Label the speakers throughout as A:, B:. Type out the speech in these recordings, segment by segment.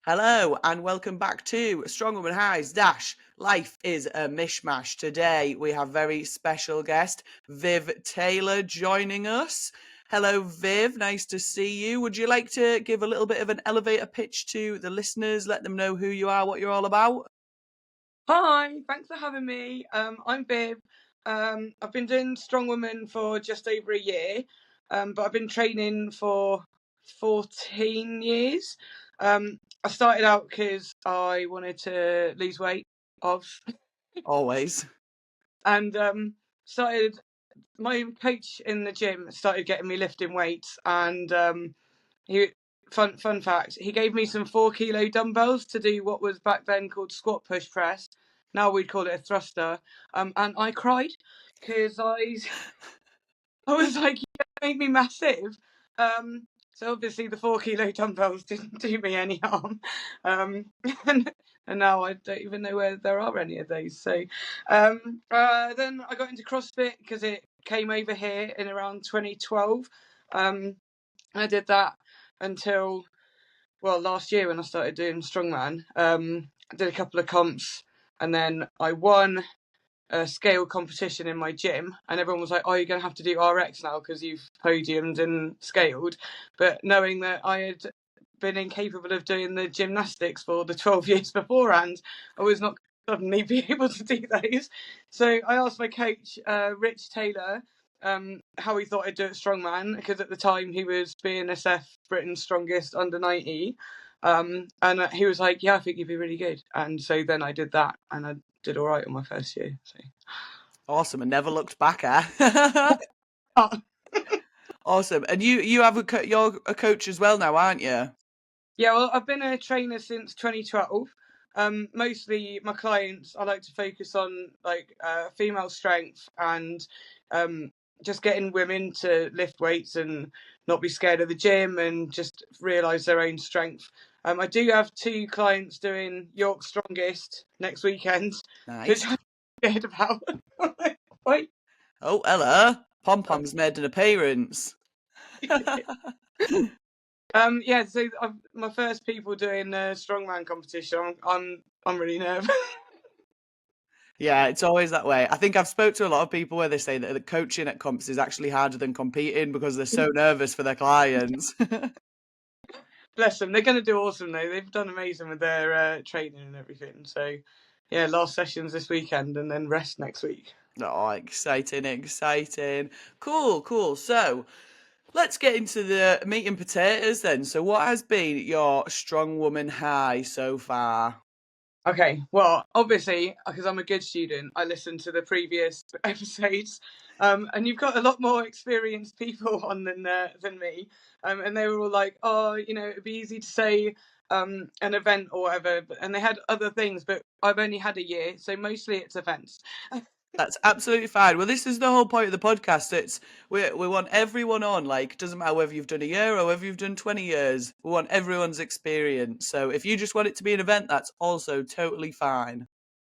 A: Hello and welcome back to Strongwoman High's Dash. Life is a mishmash. Today we have very special guest Viv Taylor joining us. Hello Viv, nice to see you. Would you like to give a little bit of an elevator pitch to the listeners, let them know who you are, what you're all about?
B: Hi, thanks for having me. I'm Viv. I've been doing Strongwoman for just over a year, but I've been training for 14 years. I started out because I wanted to lose weight,
A: Always.
B: and started. My coach in the gym started getting me lifting weights, and he fun fact, he gave me some 4 kilo dumbbells to do what was back then called squat push press. Now we'd call it a thruster. And I cried because I was like, you made me massive. So obviously the 4 kilo dumbbells didn't do me any harm. And, and now I don't even know where there are any of those. So then I got into CrossFit because it came over here in around 2012. I did that until last year when I started doing strongman. I did a couple of comps, and then I won a scale competition in my gym, and everyone was like, "Oh, you're going to have to do RX now because you've podiumed and scaled." But knowing that I had been incapable of doing the gymnastics for the 12 years beforehand, I was not suddenly be able to do those. So I asked my coach, Viv Taylor, how he thought I'd do at strongman, because at the time he was BNSF Britain's strongest under 90. And he was like, "Yeah, I think you'd be really good." And so then I did that, and I did all right on my first year. So
A: Awesome, and never looked back, Awesome, and you have you're a coach as well now, aren't you?
B: Yeah, well, I've been a trainer since 2012. Mostly my clients, I like to focus on female strength and just getting women to lift weights and not be scared of the gym and just realise their own strength. I do have 2 clients doing York Strongest next weekend, which
A: Nice.
B: I'm scared about. Wait.
A: Oh, Ella, Pom Pom's made an appearance.
B: Yeah, so my first people doing a strongman competition. I'm really nervous.
A: Yeah, it's always that way. I think I've spoke to a lot of people where they say that the coaching at comps is actually harder than competing because they're so nervous for their clients.
B: Bless them. They're going to do awesome though. They've done amazing with their training and everything. So yeah, last sessions this weekend and then rest next week.
A: Oh, exciting. Cool. So let's get into the meat and potatoes then. So what has been your strong woman high so far?
B: Okay, well, obviously, because I'm a good student, I listened to the previous episodes, and you've got a lot more experienced people on than me, and they were all like, "Oh, it'd be easy to say an event or whatever," and they had other things, but I've only had a year, so mostly it's events.
A: That's absolutely fine. Well, this is the whole point of the podcast. It's we want everyone on. Like, doesn't matter whether you've done a year or whether you've done 20 years. We want everyone's experience. So if you just want it to be an event, that's also totally fine.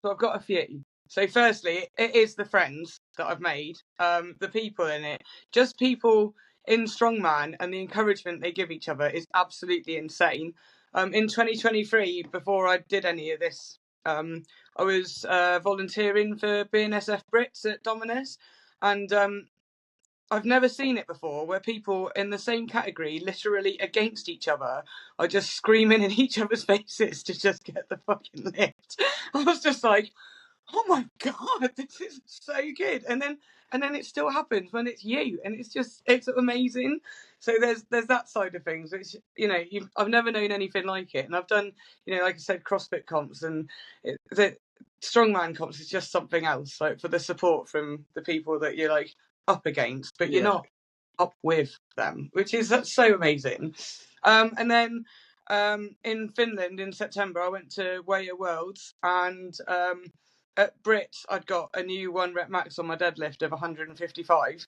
B: So I've got a few. So firstly, it is the friends that I've made, the people in it. Just people in Strongman and the encouragement they give each other is absolutely insane. In 2023, before I did any of this, I was volunteering for BNSF Brits at Dominus, and I've never seen it before where people in the same category, literally against each other, are just screaming in each other's faces to just get the fucking lift. I was just like, oh my god, this is so good. And then it still happens when it's you, and it's amazing. So there's that side of things, which I've never known anything like it, and I've done like I said, CrossFit comps, and the strongman comps is just something else. Like for the support from the people that you're like up against, but you're
A: Yeah.
B: not up with them, which is that's so amazing. And then in Finland in September, I went to Weigh Worlds, and at Brits, I'd got a new 1 rep max on my deadlift of 155.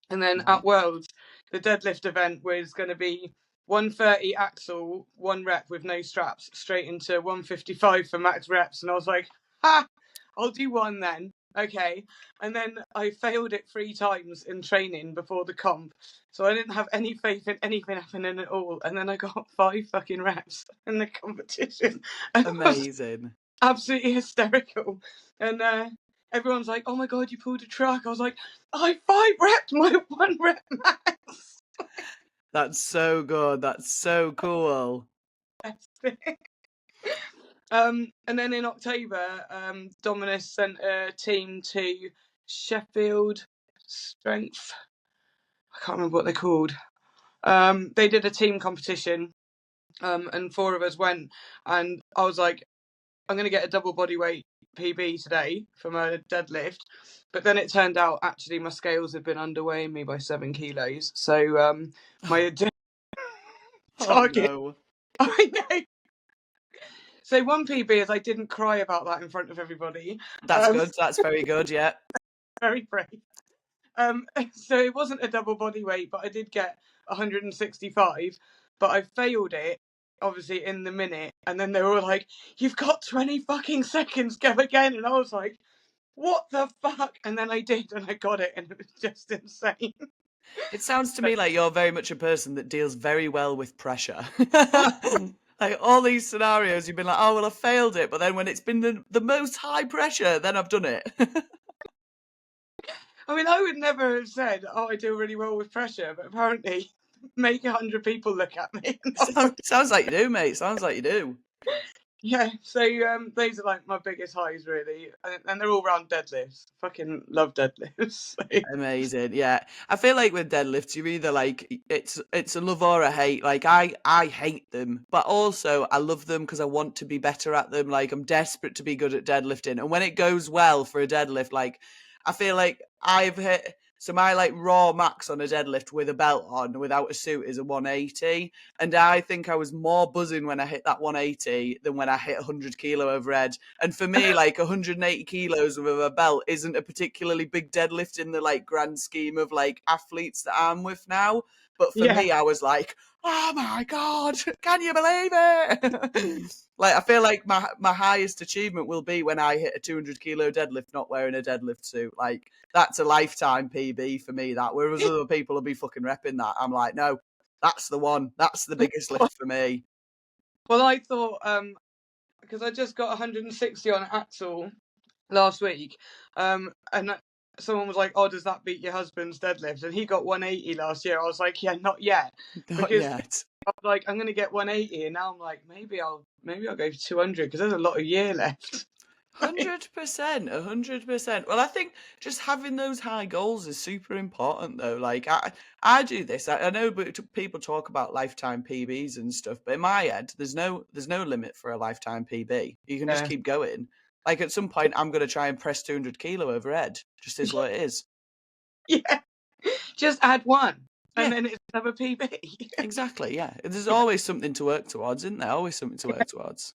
B: And then at Worlds, the deadlift event was going to be 130 axle, 1 rep with no straps, straight into 155 for max reps. And I was like, ha, I'll do 1 then. Okay. And then I failed it 3 times in training before the comp. So I didn't have any faith in anything happening at all. And then I got 5 fucking reps in the competition. And I was
A: Amazing.
B: absolutely hysterical. And everyone's like, "Oh my God, you pulled a truck." I was like, "I 5 reps my 1 rep max."
A: That's so good. That's so cool.
B: And then in October, Dominus sent a team to Sheffield Strength. I can't remember what they're called. They did a team competition, and 4 of us went. And I was like, I'm going to get a double bodyweight PB today for my deadlift. But then it turned out actually my scales had been underweighing me by 7 kilos. So my
A: Oh
B: target.
A: no.
B: I know. So 1 PB is I didn't cry about that in front of everybody.
A: That's good. That's very good. Yeah.
B: Very brave. So it wasn't a double body weight, but I did get 165. But I failed it, obviously, in the minute. And then they were like, "You've got 20 fucking seconds, go again." And I was like, "What the fuck?" And then I did, and I got it, and it was just insane.
A: It sounds to me like you're very much a person that deals very well with pressure. Like all these scenarios, you've been like, "Oh well, I failed it," but then when it's been the most high pressure, then I've done it.
B: I mean, I would never have said, "Oh, I deal really well with pressure," but apparently, make 100 people look at me.
A: Sounds like you do, mate. Sounds like you do.
B: Yeah, so those are like my biggest highs, really, and they're all round deadlifts. Fucking love deadlifts. So.
A: Amazing, yeah. I feel like with deadlifts, you're either like it's a love or a hate. Like I hate them, but also I love them because I want to be better at them. Like I'm desperate to be good at deadlifting, and when it goes well for a deadlift, like I feel like I've hit. So my like raw max on a deadlift with a belt on, without a suit, is a 180, and I think I was more buzzing when I hit that 180 than when I hit 100 kilo overhead. And for me, like 180 kilos with a belt isn't a particularly big deadlift in the like grand scheme of like athletes that I'm with now. But for
B: Yeah.
A: me, I was like, "Oh my God, can you believe it?" Like, I feel like my highest achievement will be when I hit a 200 kilo deadlift not wearing a deadlift suit. Like, that's a lifetime PB for me, that. Whereas other people will be fucking repping that. I'm like, no, that's the one. That's the biggest lift for me.
B: Well, I thought because I just got 160 on Axel last week, and someone was like, "Oh, does that beat your husband's deadlift?" And he got 180 last year. I was like, "Yeah, not yet,"
A: Not
B: because
A: yet.
B: I was like, "I'm gonna get 180," and now I'm like, maybe I'll go for 200 because there's a lot of year left.
A: 100%, 100%. Well, I think just having those high goals is super important, though. Like I do this. I know, but people talk about lifetime PBs and stuff, but in my head, there's no limit for a lifetime PB. You can just
B: Yeah.
A: keep going. Like at some point, I'm gonna try and press 200 kilo overhead. Just is what it is.
B: Yeah. Just add 1, and
A: Yeah,
B: then it's another PB.
A: exactly. Yeah, there's always something to work towards, isn't there? Always something to work towards.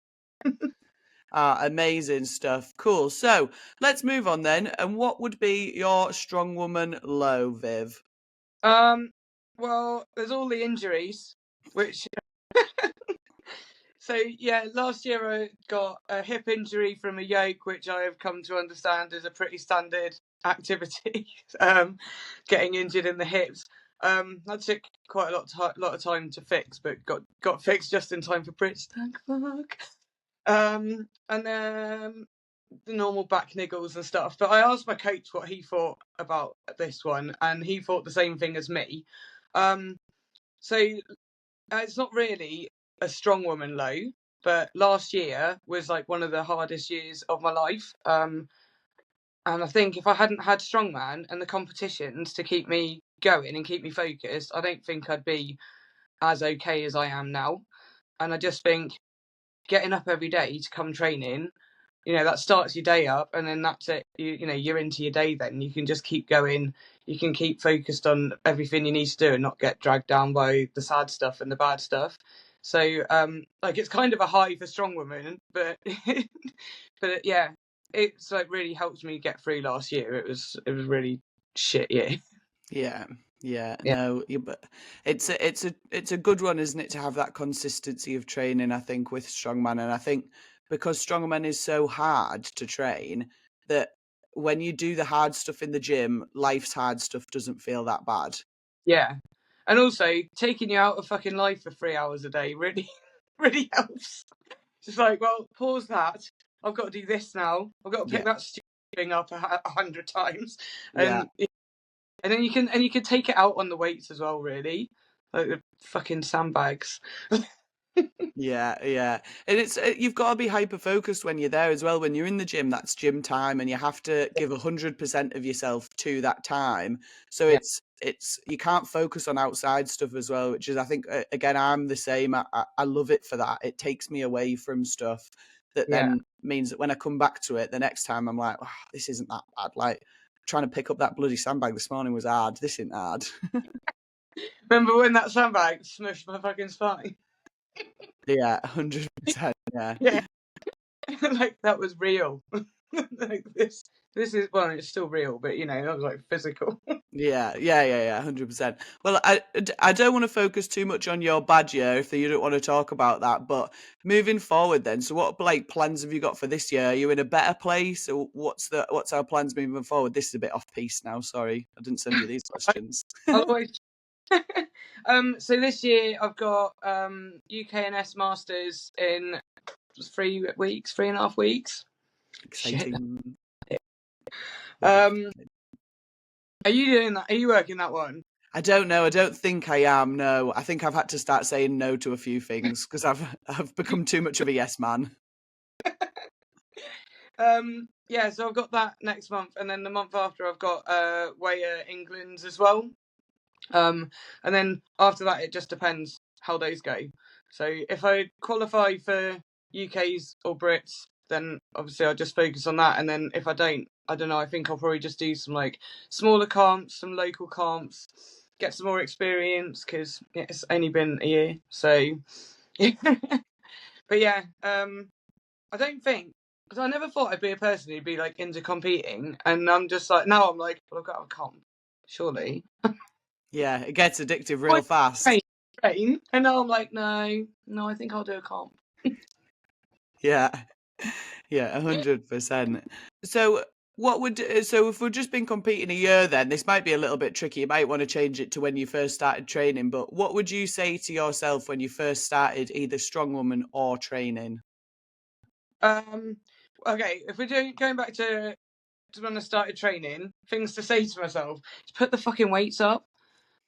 A: Amazing stuff. Cool. So let's move on then. And what would be your strong woman low, Viv?
B: Well, there's all the injuries, which so yeah, last year I got a hip injury from a yoke, which I have come to understand is a pretty standard activity. Getting injured in the hips. That took quite a lot of time to fix, but got fixed just in time for Brits. Thank fuck. And then the normal back niggles and stuff. But I asked my coach what he thought about this one, and he thought the same thing as me. So it's not really a strong woman low, but last year was like one of the hardest years of my life. And I think if I hadn't had strongman and the competitions to keep me going and keep me focused, I don't think I'd be as okay as I am now. And I just think getting up every day to come training, that starts your day up, and then that's it. You're into your day. Then you can just keep going. You can keep focused on everything you need to do and not get dragged down by the sad stuff and the bad stuff. So, like, it's kind of a high for strong women, but but yeah, it's like really helped me get through last year. It was really shit year.
A: Yeah. Yeah,
B: Yeah.
A: no, but it's a good one, isn't it, to have that consistency of training, I think, with strongman. And I think because strongman is so hard to train, that when you do the hard stuff in the gym, life's hard stuff doesn't feel that bad.
B: Yeah. And also, taking you out of fucking life for 3 hours a day really, really helps. Just like, well, pause that. I've got to do this now. I've got to pick
A: Yeah.
B: that stupid thing up 100 times,
A: Yeah.
B: and then you can take it out on the weights as well. Really, like the fucking sandbags.
A: Yeah. And it's you've got to be hyper focused when you're there as well. When you're in the gym, that's gym time, and you have to give 100% of yourself to that time. So
B: Yeah.
A: it's you can't focus on outside stuff as well, which is, I think, again, I'm the same. I love it for that. It takes me away from stuff that
B: Yeah.
A: then means that when I come back to it the next time, I'm like, oh, this isn't that bad. Like trying to pick up that bloody sandbag this morning was hard. This isn't hard.
B: Remember when that sandbag smushed my fucking spine?
A: Yeah, 100%. Yeah.
B: Yeah. Like that was real. Like this is, well, it's still real, but that was like physical.
A: Yeah, 100%. Well, I don't want to focus too much on your bad year if you don't want to talk about that. But moving forward, then, so what plans have you got for this year? Are you in a better place, or what's our plans moving forward? This is a bit off piece now. Sorry, I didn't send you these questions.
B: I'll always. So this year I've got UKNS Masters in 3 weeks, 3.5 weeks.
A: Exciting.
B: Shit. Are you doing that? Are you working that one?
A: I don't know. I don't think I am. No, I think I've had to start saying no to a few things because I've become too much of a yes man.
B: Yeah, so I've got that next month, and then the month after I've got Weigher England's as well. And then after that, it just depends how those go. So if I qualify for UK's or Brits, then obviously I'll just focus on that. And then if I don't know. I think I'll probably just do some like smaller comps, some local comps, get some more experience because it's only been a year. So, yeah. But yeah, I don't think, because I never thought I'd be a person who'd be like into competing, and I'm just like, now I'm like, well, I've got a comp, surely.
A: Yeah, it gets addictive real fast.
B: Train, and now I'm like, no, I think I'll do a comp.
A: Yeah, 100%. So so if we've just been competing a year, then this might be a little bit tricky. You might want to change it to when you first started training, but what would you say to yourself when you first started either Strongwoman or training?
B: Okay, if we're going back to when I started training, things to say to myself is put the fucking weights up.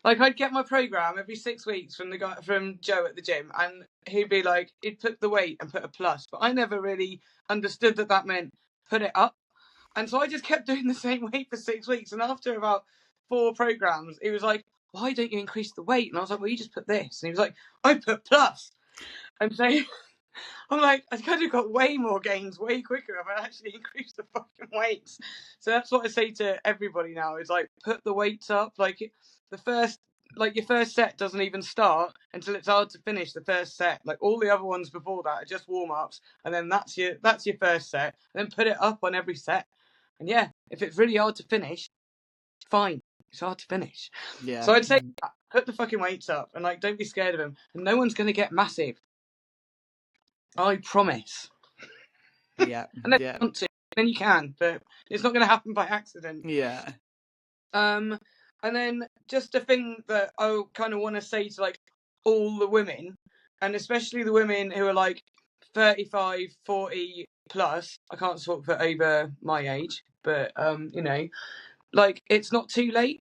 B: Like, I'd get my program every 6 weeks from the guy, from Joe at the gym, and he'd be like, he'd put the weight and put a plus, but I never really understood that meant put it up. And so I just kept doing the same weight for 6 weeks. And after about 4 programs, he was like, why don't you increase the weight? And I was like, well, you just put this. And he was like, I put plus. And so I'm like, I could have got way more gains way quicker if I actually increased the fucking weights. So that's what I say to everybody now is like, put the weights up. Like your first set doesn't even start until it's hard to finish the first set. Like all the other ones before that are just warm ups, and then that's your first set. And then put it up on every set. And yeah, if it's really hard to finish, fine. It's hard to finish.
A: Yeah.
B: So I'd say put the fucking weights up and like don't be scared of them. And no one's gonna get massive. I promise.
A: Yeah.
B: Unless you want to, then you can, but it's not gonna happen by accident.
A: Yeah.
B: And then just a thing that I kind of want to say to like all the women, and especially the women who are like 35, 40 plus. I can't talk for over my age, but like it's not too late.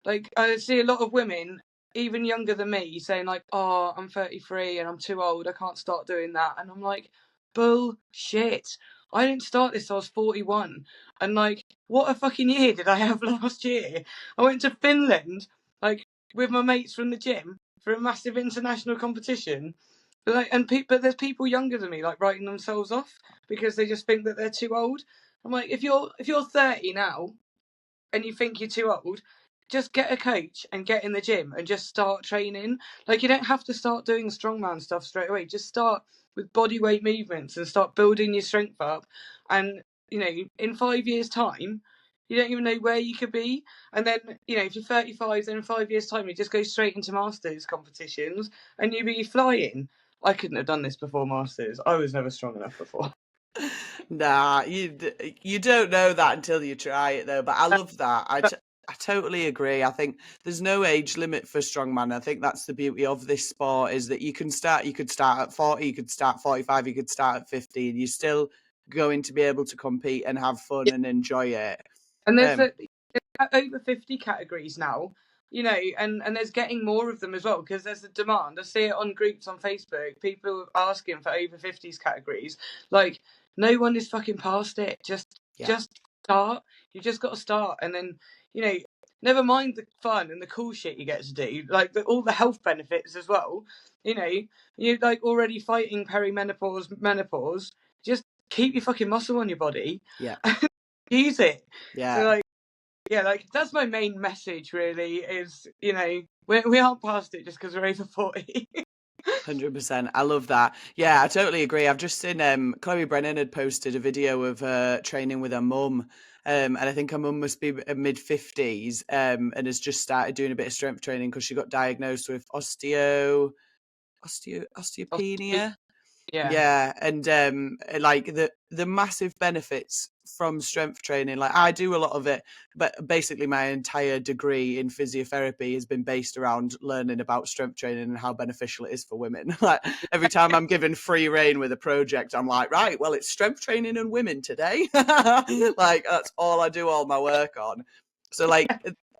B: Like I see a lot of women, even younger than me, saying like, "Oh, I'm 33 and I'm too old. I can't start doing that." And I'm like, "Bullshit! I didn't start this till I was 41." And like, what a fucking year did I have last year? I went to Finland, like with my mates from the gym for a massive international competition. But like, but there's people younger than me like writing themselves off because they just think that they're too old. I'm like, if you're 30 now and you think you're too old, just get a coach and get in the gym and just start training. Like you don't have to start doing strongman stuff straight away. Just start with body weight movements and start building your strength up. And in 5 years' time, you don't even know where you could be. And then if you're 35, then in 5 years' time, you just go straight into masters competitions and you be flying. I couldn't have done this before masters. I was never strong enough before.
A: Nah, you don't know that until you try it though. But I love that. I totally agree. I think there's no age limit for strongman. I think that's the beauty of this sport is that you can start. You could start at 40. You could start 45. You could start at 50, and you're still going to be able to compete and have fun and enjoy it.
B: And there's
A: Um,
B: over 50 categories now, and there's getting more of them as well because there's a demand. I see it on groups on Facebook, people asking for over 50s categories. Like, no one is fucking past it.
A: yeah,
B: Just start. You just got to start, and then never mind the fun and the cool shit you get to do, like all the health benefits as well. You're like already fighting perimenopause, menopause. Just keep your fucking muscle on your body.
A: yeah,
B: Use it. So,
A: yeah.
B: like, yeah, like that's my main message. Really, is we aren't past it just because we're over 40.
A: 100%. I love that. Yeah, I totally agree. I've just seen Chloe Brennan had posted a video of her training with her mum. And I think her mum must be mid 50s and has just started doing a bit of strength training because she got diagnosed with osteopenia.
B: Yeah,
A: Yeah, and like the massive benefits from strength training. Like I do a lot of it, but basically my entire degree in physiotherapy has been based around learning about strength training and how beneficial it is for women. Like every time I'm given free reign with a project, I'm like, right, well, it's strength training and women today. Like that's all I do all my work on. So like,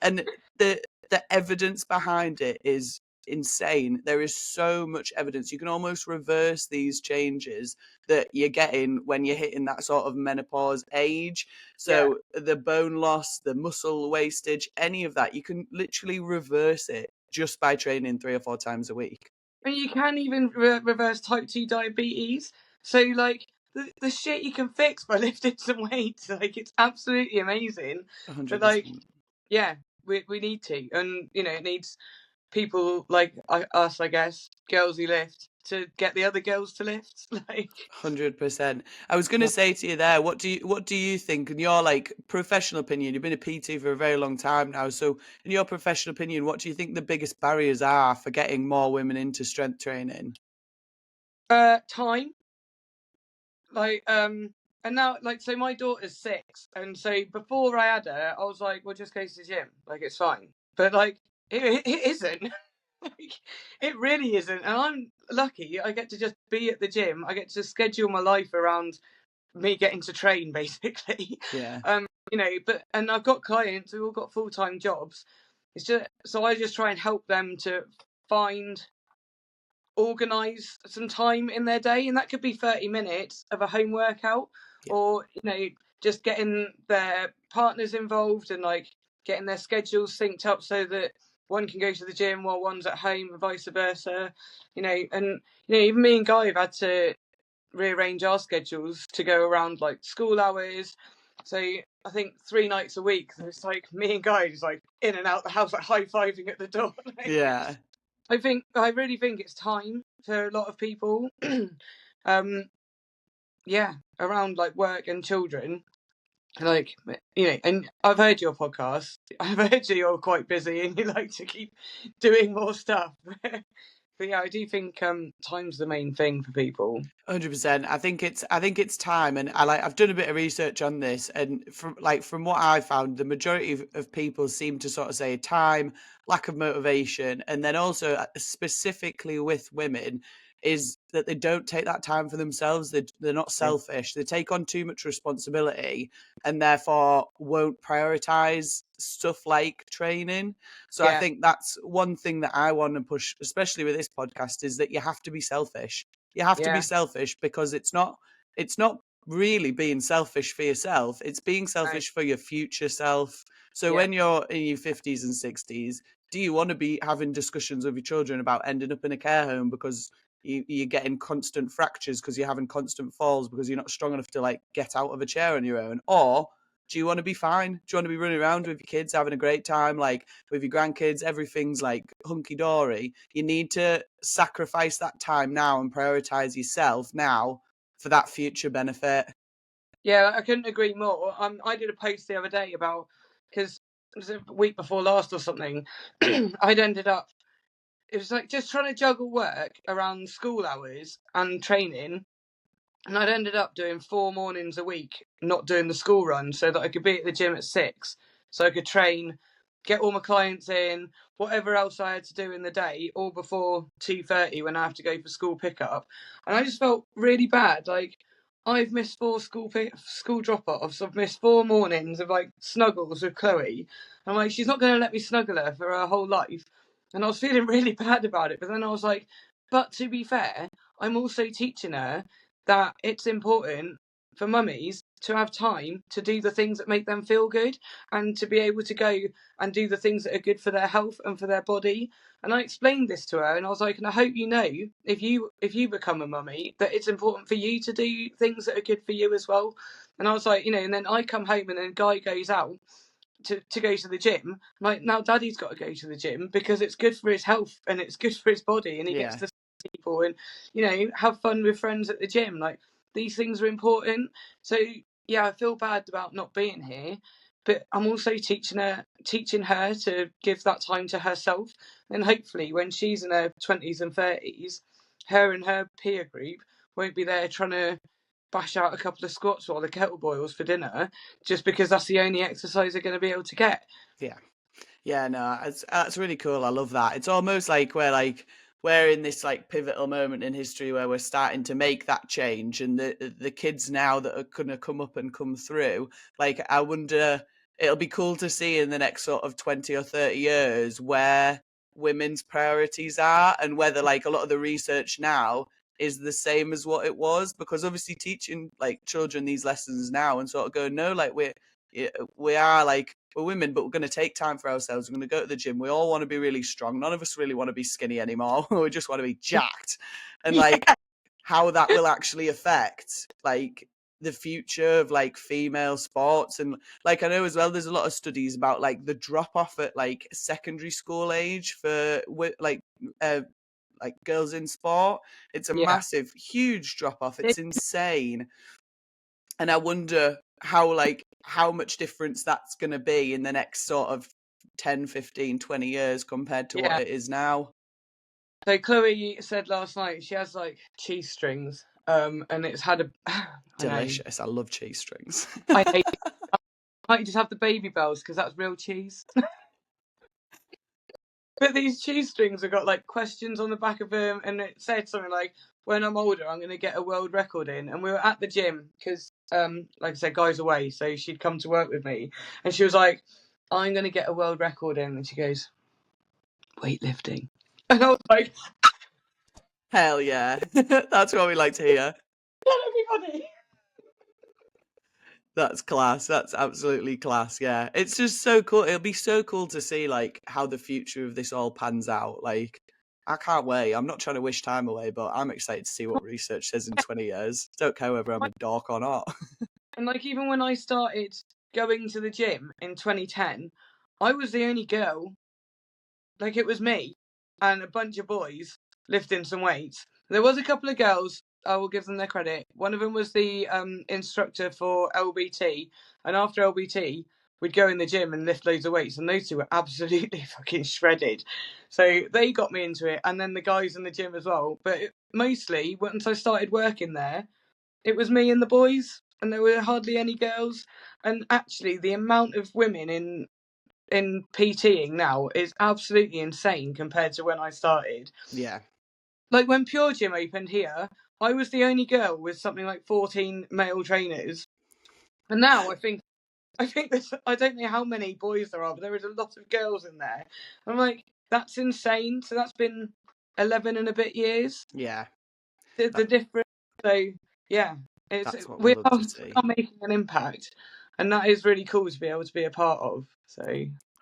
A: and the the evidence behind it is insane. There is so much evidence. You can almost reverse these changes that you're getting when you're hitting that sort of menopause age.
B: yeah.
A: So the bone loss, the muscle wastage, any of that, you can literally reverse it just by training 3 or 4 times a week.
B: And you can even reverse type 2 diabetes. So, like, the shit you can fix by lifting some weights, like, it's absolutely amazing. But, like,
A: 100%.
B: yeah, we need to. And, it needs people like us, I guess, girls who lift, to get the other girls to lift. Like,
A: 100%. I was going to say to you there, what do you think in your like professional opinion? You've been a PT for a very long time now, so in your professional opinion, what do you think the biggest barriers are for getting more women into strength training?
B: time. Like, and now, like, so my daughter's 6, and so before I had her, I was like, well, just go to the gym, like, it's fine. But, like, it isn't. Like, it really isn't. And I'm lucky. I get to just be at the gym. I get to schedule my life around me getting to train, basically.
A: Yeah.
B: And I've got clients who all got full-time jobs. It's just so I just try and help them to find organize some time in their day, and that could be 30 minutes of a home workout,
A: Yeah.
B: or just getting their partners involved and like getting their schedules synced up so that one can go to the gym while one's at home and vice versa. And even me and Guy have had to rearrange our schedules to go around like school hours. So I think 3 nights a week it's like me and Guy just like in and out the house, like high-fiving at the door. Like,
A: Yeah.
B: I really think it's time for a lot of people. um, yeah, around like work and children. Like, and I've heard your podcast. I've heard you're quite busy and you like to keep doing more stuff. But yeah, I do think time's the main thing for people.
A: 100%. I think it's time, and I've done a bit of research on this, and from what I found, the majority of people seem to sort of say time, lack of motivation, and then also specifically with women is that they don't take that time for themselves. They're not
B: Yeah,
A: selfish. They take on too much responsibility and therefore won't prioritize stuff like training. So I
B: yeah,
A: think that's one thing that I want to push, especially with this podcast, is that you have to be selfish. You have to be
B: yeah.
A: selfish because it's not really being selfish for yourself. It's being
B: No,
A: selfish for your future self. So
B: yeah,
A: when you're in your 50s and 60s, do you want to be having discussions with your children about ending up in a care home because you're getting constant fractures because you're having constant falls because you're not strong enough to like get out of a chair on your own? Or do you want to be fine? Do you want to be running around with your kids having a great time, like with your grandkids? Everything's like hunky dory. You need to sacrifice that time now and prioritize yourself now for that future benefit.
B: yeah. I couldn't agree more. I did a post the other day about, because it was a week before last or something. I'd ended up, it was like just trying to juggle work around school hours and training. And I'd ended up doing 4 mornings a week, not doing the school run, so that I could be at the gym at 6, so I could train, get all my clients in, whatever else I had to do in the day, all before 2:30 when I have to go for school pickup. And I just felt really bad. Like, I've missed 4 school drop-offs. I've missed 4 mornings of like snuggles with Chloe. I'm like, she's not going to let me snuggle her for her whole life. And I was feeling really bad about it. But then I was like, but to be fair, I'm also teaching her that it's important for mummies to have time to do the things that make them feel good, and to be able to go and do the things that are good for their health and for their body. And I explained this to her, and I was like, and I hope you know, if you become a mummy, that it's important for you to do things that are good for you as well. And I was like, and then I come home and then Guy goes out to go to the gym. I'm like, now Daddy's got to go to the gym because it's good for his health and it's good for his body, and he gets to see people and have fun with friends at the gym. Like, these things are important. So yeah, I feel bad about not being here, but I'm also teaching her to give that time to herself, and hopefully when she's in her 20s and 30s, her and her peer group won't be there trying to bash out a couple of squats while the kettle boils for dinner, just because that's the only exercise they're going to be able to get.
A: Yeah, no, that's really cool. I love that. It's almost like we're in this like pivotal moment in history where we're starting to make that change, and the kids now that are gonna come up and come through, like, I wonder, it'll be cool to see in the next sort of 20 or 30 years where women's priorities are, and whether like a lot of the research now is the same as what it was, because obviously teaching like children these lessons now and sort of going, no, like we are like, we're women, but we're going to take time for ourselves. We're going to go to the gym. We all want to be really strong. None of us really want to be skinny anymore. We just want to be jacked. And like how that will actually affect like the future of like female sports. And like, I know as well, there's a lot of studies about like the drop off at like secondary school age for like girls in sport. It's a
B: Yeah.
A: massive, huge drop off. It's insane. And I wonder how much difference that's going to be in the next sort of 10, 15, 20 years compared to what it is now.
B: So Chloe said last night she has like cheese strings, and it's had a
A: Delicious. I love cheese strings.
B: I hate it. I might just have the baby bells because that's real cheese. But these cheese strings have got like questions on the back of them, and it said something like, "When I'm older, I'm going to get a world record in." And we were at the gym because, like I said, Guy's away, so she'd come to work with me, and she was like, "I'm going to get a world record in," and she goes, "Weightlifting," and I was like,
A: Hell yeah. That's what we like to hear.
B: "Tell everybody."
A: That's class. That's absolutely class. Yeah. It's just so cool. It'll be so cool to see like how the future of this all pans out. Like, I can't wait. I'm not trying to wish time away, but I'm excited to see what research says in 20 years. Don't care whether I'm a dork or not.
B: And like, even when I started going to the gym in 2010, I was the only girl. Like, it was me and a bunch of boys lifting some weights. There was a couple of girls. I will give them their credit. One of them was the instructor for LBT, and after LBT, we'd go in the gym and lift loads of weights, and those two were absolutely fucking shredded. So they got me into it, and then the guys in the gym as well. But mostly, once I started working there, it was me and the boys, and there were hardly any girls. And actually, the amount of women in PTing now is absolutely insane compared to when I started.
A: Yeah.
B: Like, when Pure Gym opened here, I was the only girl with something like 14 male trainers. And now I think there's, I don't know how many boys there are, but there is a lot of girls in there. I'm like, that's insane. So that's been 11 and a bit years.
A: Yeah.
B: The difference. So yeah,
A: That's what we love to see.
B: we are making an impact, and that is really cool to be able to be a part of. So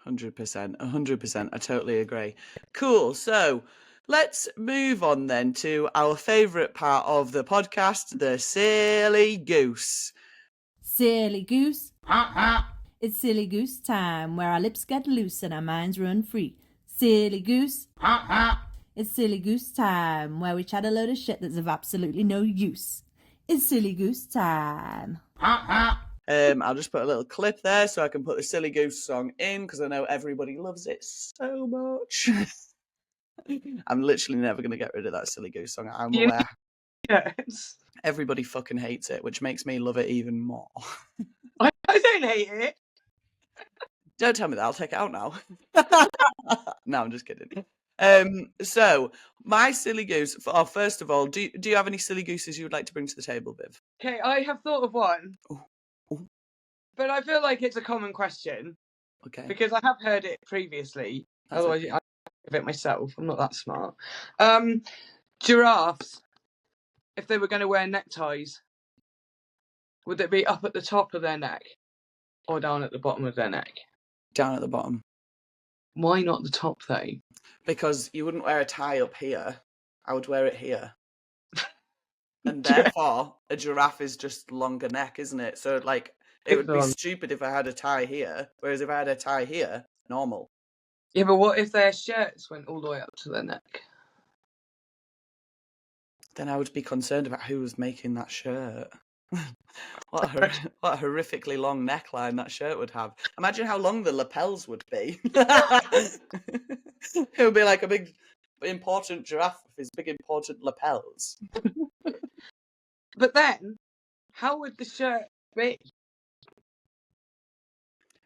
A: 100%, 100%. I totally agree. Cool. So let's move on then to our favourite part of the podcast, the silly goose.
C: Silly goose. It's silly goose time, where our lips get loose and our minds run free. Silly goose. It's silly goose time, where we chat a load of shit that's of absolutely no use. It's silly goose time.
A: I'll just put a little clip there so I can put the silly goose song in, because I know everybody loves it so much. I'm literally never going to get rid of that silly goose song. I'm aware.
B: yes.
A: Everybody fucking hates it, which makes me love it even more.
B: I don't hate it.
A: Don't tell me that. I'll take it out now. No, I'm just kidding. So my silly goose. First of all, do you have any silly gooses you would like to bring to the table, Viv?
B: Okay, I have thought of one,
A: Ooh.
B: but I feel like it's a common question
A: Okay.
B: because I have heard it previously.
A: That's
B: Otherwise,
A: okay.
B: I give it myself. I'm not that smart. Giraffes, if they were going to wear neckties, would it be up at the top of their neck or down at the bottom of their neck?
A: Down at the bottom.
B: Why not the top though?
A: Because you wouldn't wear a tie up here. I would wear it here. And therefore, a giraffe is just longer neck, isn't it? So, like, it would be stupid if I had a tie here. Whereas if I had a tie here, normal.
B: Yeah, but what if their shirts went all the way up to their neck?
A: Then I would be concerned about who was making that shirt. What a horrifically long neckline that shirt would have. Imagine how long the lapels would be. It would be like a big, important giraffe with his big, important lapels.
B: But then, how would the shirt be?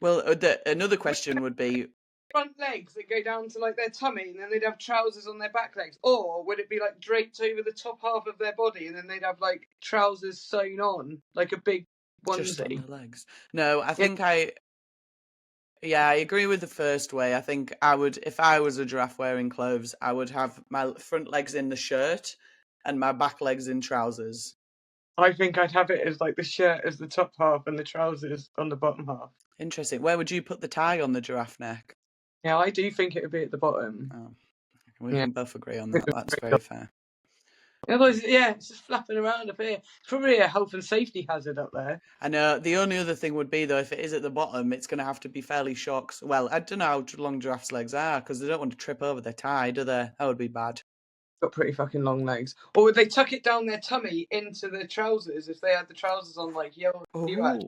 A: Well, another question would be...
B: Front legs that go down to like their tummy, and then they'd have trousers on their back legs, or would it be like draped over the top half of their body, and then they'd have like trousers sewn on, like a big onesie?
A: Just on the legs. No, I think I agree with the first way. I think I would, if I was a giraffe wearing clothes, I would have my front legs in the shirt and my back legs in trousers.
B: I think I'd have it as like the shirt as the top half and the trousers on the bottom half.
A: Interesting. Where would you put the tie on the giraffe neck?
B: Yeah, I do think it would be at the bottom.
A: Oh, we can both agree on that. That's very fair.
B: Otherwise, yeah, it's just flapping around up here. It's probably a health and safety hazard up there.
A: And the only other thing would be, though, if it is at the bottom, it's going to have to be fairly short. Well, I don't know how long giraffes' legs are, because they don't want to trip over their tie, do they? That would be bad.
B: Got pretty fucking long legs. Or would they tuck it down their tummy into the trousers if they had the trousers on like you had?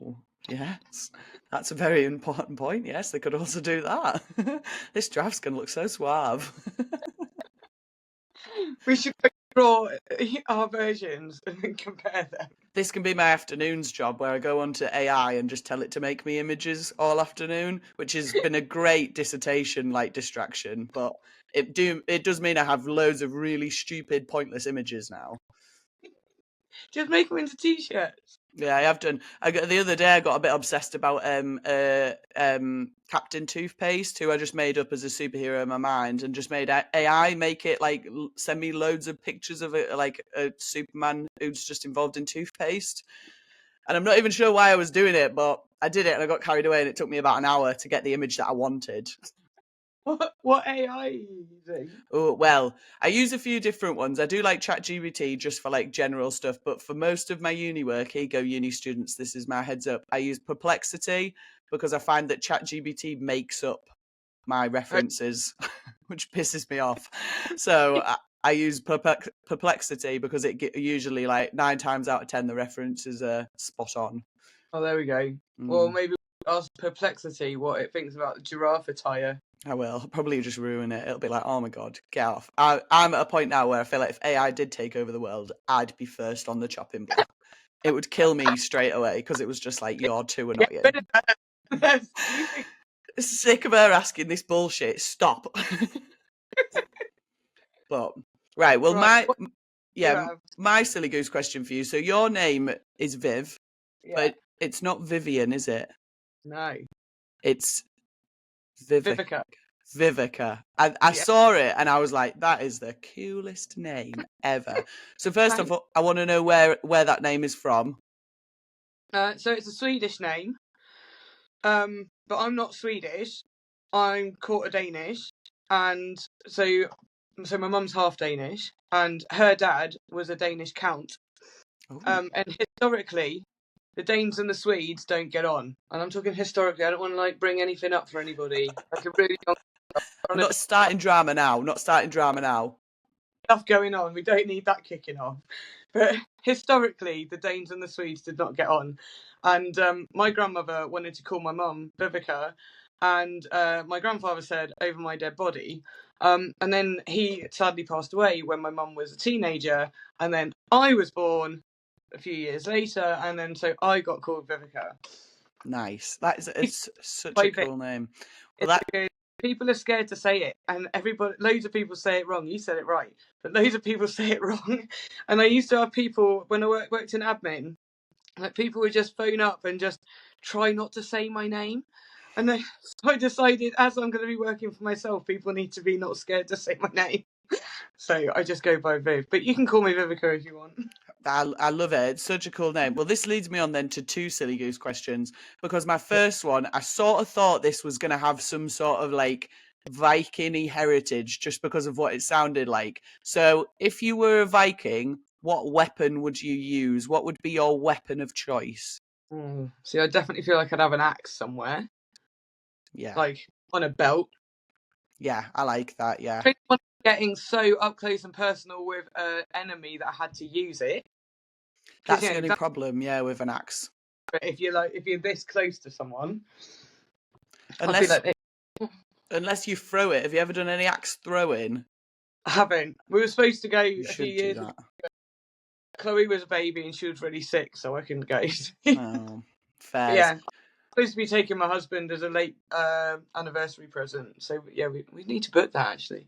A: Yes, that's a very important point. Yes, they could also do that. This giraffe's going to look so suave.
B: We should draw our versions and compare them.
A: This can be my afternoon's job, where I go onto AI and just tell it to make me images all afternoon, which has been a great dissertation distraction, but it does mean I have loads of really stupid, pointless images now.
B: Just make them into t-shirts.
A: Yeah, I have done. The other day I got a bit obsessed about Captain Toothpaste, who I just made up as a superhero in my mind, and just made AI make it like send me loads of pictures of it, like a Superman who's just involved in toothpaste. And I'm not even sure why I was doing it, but I did it and I got carried away, and it took me about an hour to get the image that I wanted.
B: What AI are you using?
A: Oh, well, I use a few different ones. I do like ChatGPT just for like general stuff, but for most of my uni work, here you go, uni students, this is my heads up. I use Perplexity because I find that ChatGPT makes up my references, which pisses me off. So I use Perplexity because it usually like 9 times out of 10 the references are spot on.
B: Oh, there we go. Well, maybe ask Perplexity what it thinks about the giraffe attire.
A: I will. I'll probably just ruin it. It'll be like, oh my God, get off. I'm at a point now where I feel like if AI did take over the world, I'd be first on the chopping block. It would kill me straight away because it was just like, you're 2 and not you. Sick of her asking this bullshit. Stop. But right, well, my silly goose question for you. So your name is Viv, but it's not Vivian, is it?
B: No.
A: It's Vivica. I saw it and I was like, that is the coolest name ever. So first of all, I want to know where that name is from.
B: So it's a Swedish name, but I'm not Swedish. I'm quarter Danish, and so my mum's half Danish, and her dad was a Danish count. And historically, the Danes and the Swedes don't get on. And I'm talking historically. I don't want to like bring anything up for anybody. Like a really
A: Not starting drama now.
B: Stuff going on. We don't need that kicking off. But historically, the Danes and the Swedes did not get on. And my grandmother wanted to call my mum Vivica. And my grandfather said, over my dead body. And then he sadly passed away when my mum was a teenager. And then I was born. a few years later, and then so I got called Vivica.
A: Nice. It's such
B: By
A: a
B: Viv.
A: cool name. Well,
B: It's
A: that
B: because people are scared to say it, and loads of people say it wrong. You said it right, but loads of people say it wrong. And I used to have people when I worked in admin, like people would just phone up and just try not to say my name. And then so I decided, as I'm going to be working for myself, people need to be not scared to say my name. So I just go by Viv. But you can call me Vivica if you want.
A: I love it. It's such a cool name. Well, this leads me on then to 2 silly goose questions, because my first one, I sort of thought this was going to have some sort of like Viking-y heritage just because of what it sounded like. So if you were a Viking, what weapon would you use? What would be your weapon of choice?
B: See, I definitely feel like I'd have an axe somewhere,
A: Yeah.
B: like on a belt.
A: Yeah, I like that. Yeah.
B: Getting so up close and personal with an enemy that I had to use it.
A: That's the only problem, yeah, with an axe.
B: If you're this close to someone,
A: Unless,
B: I feel like
A: unless you throw it. Have you ever done any axe throwing?
B: I haven't. We were supposed to go
A: You
B: a few
A: should do
B: years
A: that.
B: ago. Chloe was a baby and she was really sick, so I couldn't go.
A: Oh, fair.
B: Yeah, supposed to be taking my husband as a late anniversary present. So yeah, we need to book that actually.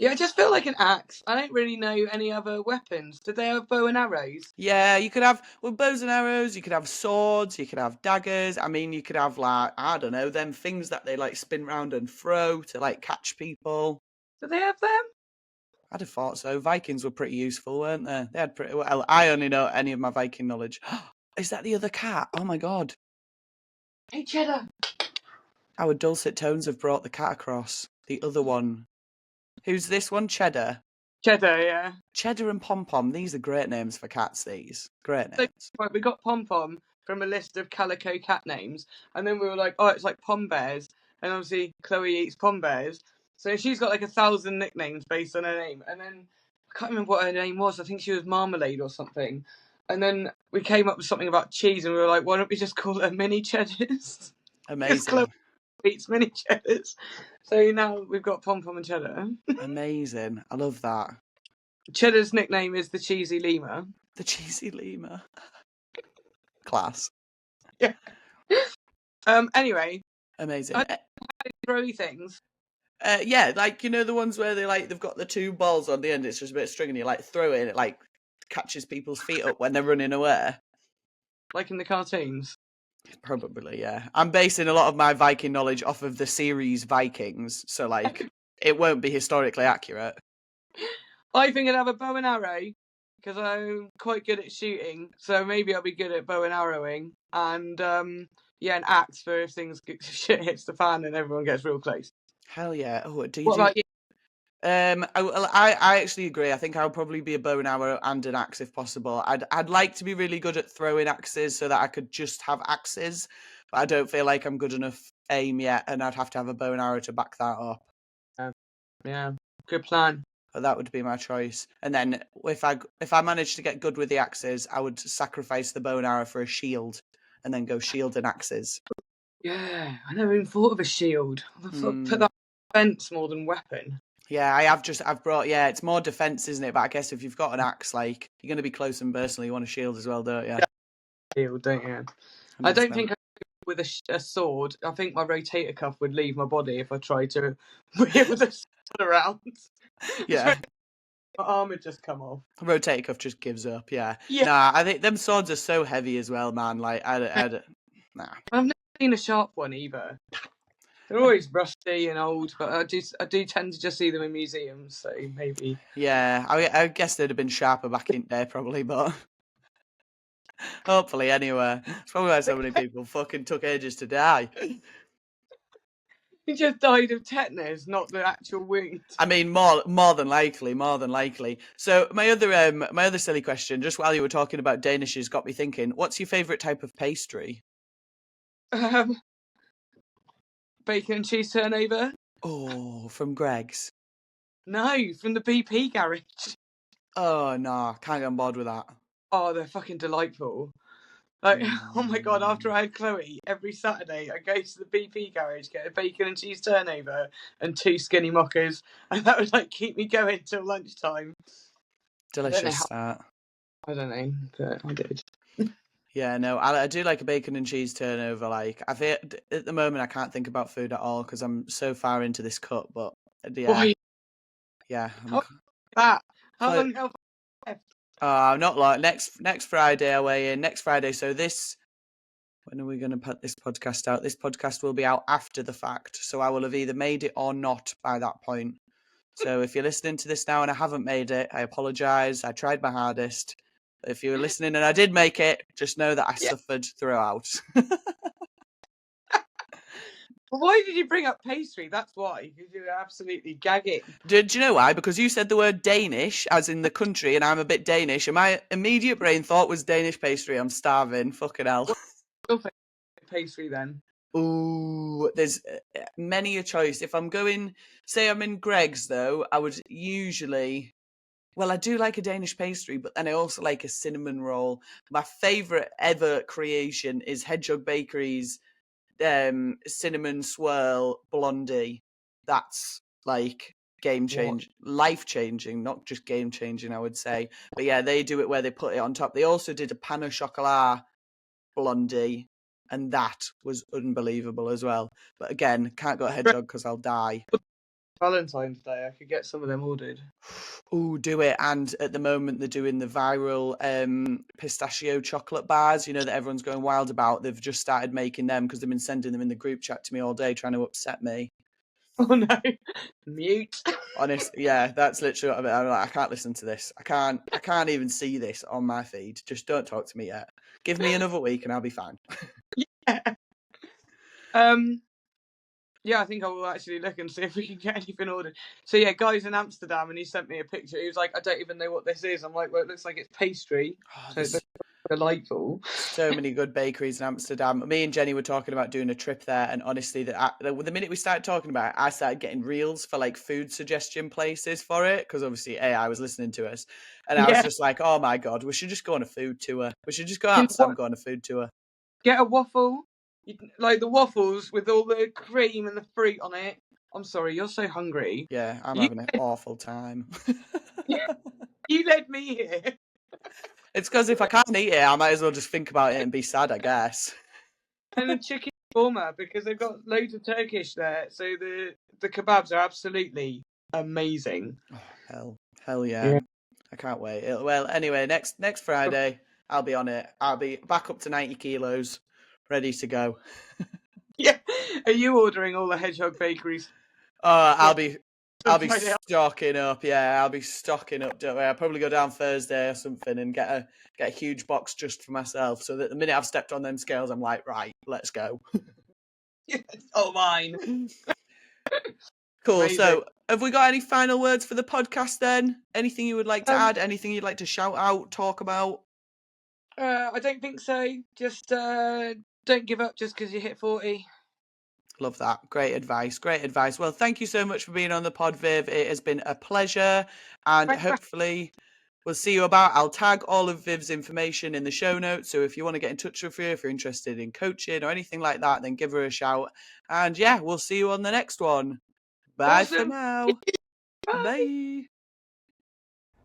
B: Yeah, I just feel like an axe. I don't really know any other weapons. Did they have bow and arrows?
A: Yeah, you could have bows and arrows, you could have swords, you could have daggers. I mean, you could have like, I don't know, them things that they like spin round and throw to like catch people.
B: Did they have them?
A: I'd have thought so. Vikings were pretty useful, weren't they? They had pretty well. I only know any of my Viking knowledge. Is that the other cat? Oh my god.
B: Hey, Cheddar.
A: Our dulcet tones have brought the cat across. The other one. Who's this one? Cheddar.
B: Cheddar, yeah.
A: Cheddar and Pom Pom. These are great names for cats, these. Great
B: So,
A: names.
B: right, we got Pom Pom from a list of calico cat names, and then we were like, oh, it's like Pom Bears, and obviously Chloe eats Pom Bears, so she's got like 1,000 nicknames based on her name, and then I can't remember what her name was. I think she was Marmalade or something, and then we came up with something about cheese, and we were like, why don't we just call her Mini Cheddars?
A: Amazing.
B: Chloe eats Mini Cheddars, so now we've got Pom Pom and Cheddar.
A: Amazing. I love that.
B: Cheddar's nickname is the Cheesy Lemur.
A: The cheesy lemur. Class.
B: Yeah. Anyway.
A: Amazing.
B: Throwy things.
A: Yeah, like, you know, the ones where they've got the 2 balls on the end, it's just a bit of string, and you like throw it and it like catches people's feet up when they're running away.
B: Like in the cartoons?
A: Probably, yeah. I'm basing a lot of my Viking knowledge off of the series Vikings, so like it won't be historically accurate.
B: I think I'd have a bow and arrow because I'm quite good at shooting, so maybe I'll be good at bow and arrowing. And yeah, an axe for if things shit hits the fan and everyone gets real close.
A: Hell yeah! Oh,
B: What about you?
A: I actually agree. I think I'll probably be a bow and arrow and an axe if possible. I'd like to be really good at throwing axes so that I could just have axes, but I don't feel like I'm good enough aim yet, and I'd have to have a bow and arrow to back that up.
B: Yeah, good plan.
A: But that would be my choice. And then if I managed to get good with the axes, I would sacrifice the bow and arrow for a shield, and then go shield and axes.
B: Yeah, I never even thought of a shield. I put that on defense more than weapon.
A: Yeah, I've brought, yeah, it's more defense, isn't it? But I guess if you've got an axe, like, you're going to be close and personal, you want a shield as well, don't you?
B: Yeah, shield, don't you? I don't think I could with a sword. I think my rotator cuff would leave my body if I tried to with a sword around.
A: Yeah.
B: My arm would just come off.
A: Rotator cuff just gives up, yeah.
B: Yeah.
A: Nah, I think them swords are so heavy as well, man. Like, nah.
B: I've never seen a sharp one either. They're always rusty and old, but I do tend to just see them in museums, so maybe.
A: Yeah, I guess they'd have been sharper back in there, probably, but hopefully anyway. It's probably why so many people fucking took ages to die.
B: He just died of tetanus, not the actual wound.
A: I mean, more than likely. So my other silly question, just while you were talking about Danishes, got me thinking. What's your favourite type of pastry?
B: Bacon and cheese turnover.
A: Oh, from Greg's.
B: No, from the BP garage.
A: Oh no, can't get on board with that.
B: Oh, they're fucking delightful. Like, oh my god, after I had Chloe, every Saturday I go to the BP garage, get a bacon and cheese turnover and 2 skinny mockers, and that would like keep me going till lunchtime.
A: Delicious that.
B: I don't know, but I did.
A: Yeah, no, I do like a bacon and cheese turnover. Like, I feel at the moment I can't think about food at all because I'm so far into this cut. But
B: Why?
A: yeah,
B: How that? How
A: clo-
B: long have I left?
A: not like next Friday I weigh in next Friday. So when are we going to put this podcast out? This podcast will be out after the fact, so I will have either made it or not by that point. So if you're listening to this now and I haven't made it, I apologise. I tried my hardest. If you were listening and I did make it, just know that I suffered throughout.
B: Why did you bring up pastry? That's why, because you were absolutely gagging.
A: Do you know why? Because you said the word Danish, as in the country, and I'm a bit Danish, and my immediate brain thought was Danish pastry. I'm starving. Fucking hell.
B: Your favourite pastry then?
A: Ooh, there's many a choice. If I'm going, say I'm in Greg's though, I would usually, well, I do like a Danish pastry, but then I also like a cinnamon roll. My favourite ever creation is Hedgehog Bakery's cinnamon swirl blondie. That's like life changing, not just game changing, I would say. But yeah, they do it where they put it on top. They also did a pan au chocolat blondie, and that was unbelievable as well. But again, can't go hedgehog because I'll die.
B: Valentine's Day, I could get some of them ordered.
A: Oh, do it. And at the moment they're doing the viral pistachio chocolate bars, you know, that everyone's going wild about. They've just started making them because they've been sending them in the group chat to me all day trying to upset me.
B: Oh no. Mute.
A: Honest, yeah, that's literally what I'm like, I can't listen to this. I can't even see this on my feed. Just don't talk to me yet. Give me another week and I'll be fine.
B: Yeah. Yeah, I think I will actually look and see if we can get anything ordered. So yeah, guy's in Amsterdam and he sent me a picture. He was like, I don't even know what this is. I'm like, well, it looks like it's pastry. So it looks delightful.
A: So many good bakeries in Amsterdam. Me and Jenny were talking about doing a trip there, and honestly, the minute we started talking about it, I started getting reels for like food suggestion places for it because obviously AI was listening to us, and I was just like, oh my god, we should just go on a food tour. We should just go out and go on a food tour.
B: Get a waffle, like the waffles with all the cream and the fruit on it. I'm sorry, you're so hungry.
A: Yeah, I'm having an awful time.
B: You led me here.
A: It's because if I can't eat it, I might as well just think about it and be sad, I guess.
B: And a chicken shawarma, because they've got loads of Turkish there, so the kebabs are absolutely amazing.
A: Oh, hell yeah. I can't wait. Well, anyway, next Friday, I'll be on it. I'll be back up to 90 kilos, ready to go.
B: Yeah. Are you ordering all the Hedgehog bakeries?
A: I'll be stocking up. Yeah, I'll be stocking up. Don't worry. I'll probably go down Thursday or something and get a huge box just for myself. So that the minute I've stepped on them scales, I'm like, right, let's go.
B: Oh, mine.
A: Cool.
B: Amazing.
A: So, have we got any final words for the podcast then? Anything you would like to add? Anything you'd like to shout out, talk about?
B: I don't think so. Just don't give up just because you hit 40.
A: Love that. Great advice. Great advice. Well, thank you so much for being on the pod, Viv. It has been a pleasure. And hopefully we'll see you about. I'll tag all of Viv's information in the show notes. So if you want to get in touch with her, if you're interested in coaching or anything like that, then give her a shout. And yeah, we'll see you on the next one. Bye for now. Bye.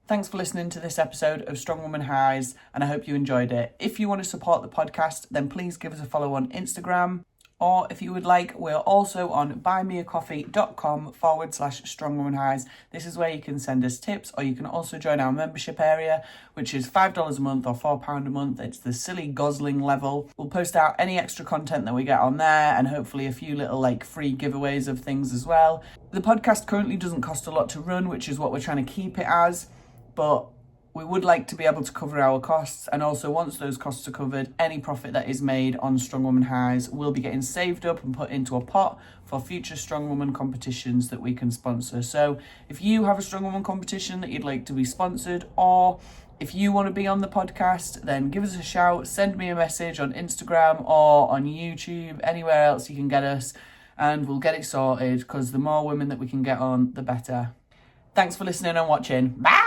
A: Thanks for listening to this episode of Strongwoman Highs, and I hope you enjoyed it. If you want to support the podcast, then please give us a follow on Instagram. Or if you would like, we're also on buymeacoffee.com/strongwomanhighs. This is where you can send us tips, or you can also join our membership area, which is $5 a month or £4 a month. It's the silly gosling level. We'll post out any extra content that we get on there, and hopefully a few little free giveaways of things as well. The podcast currently doesn't cost a lot to run, which is what we're trying to keep it as, but we would like to be able to cover our costs, and also once those costs are covered, any profit that is made on Strong Woman Highs will be getting saved up and put into a pot for future Strong Woman competitions that we can sponsor. So if you have a Strong Woman competition that you'd like to be sponsored, or if you want to be on the podcast, then give us a shout, send me a message on Instagram or on YouTube, anywhere else you can get us, and we'll get it sorted, because the more women that we can get on, the better. Thanks for listening and watching. Bye!